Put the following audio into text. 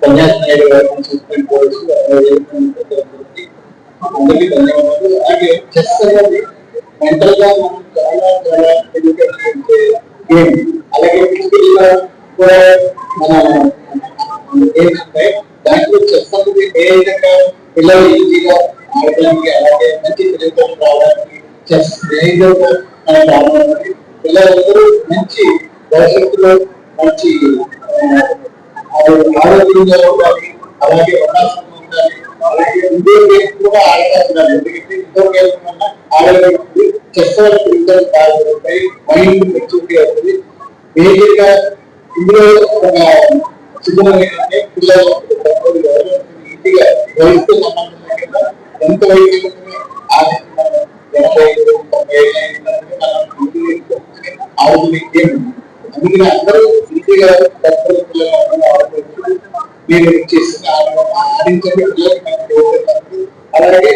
కన్యాకుమారి చూసుకుని పోవచ్చు. అందరికీ ధన్యవాదాలు. అలాగే చెస్ అనేది మెంటల్ గా మనం చాలా చాలా ఎడ్యుకేషన్ గేమ్. అలాగే ఫిజికల్ గా కూడా మన గేమ్స్ ఉంటాయి. దాంట్లో చెస్ అనేది ఏ విధంగా పిల్లలు ఈజీగా ఆడడానికి, అలాగే మంచి తెలివితేటలు రావడానికి చెస్ ఏ విధంగా రావడానికి పిల్లలందరూ మంచి భవిష్యత్తులో మంచి ఆరోగ్యంగా ఉండాలి. అలాగే ఉల్లాసంగా ఉండాలి. అలాగే ఇండోర్ గేమ్స్ కూడా ఆడతారు. ఎందుకంటే ఇండోర్ గేమ్స్ వల్ల ఆరోగ్యం ఉంది. చెస్ వల్ల పిల్లలు బాగుంటాయి, మైండ్ మెచ్యూరిటీ అవుతుంది. మేజర్ గా ఇందులో ఒక చిన్నది పిల్లలు ఇంటిగా వయసుతో సంబంధం లేకుండా ఎంత వయసు ఆడుకునే అందుకని అందరూ ఇంటిగా మీరు చేసిన ఆడించండి పిల్లలకి. అలాగే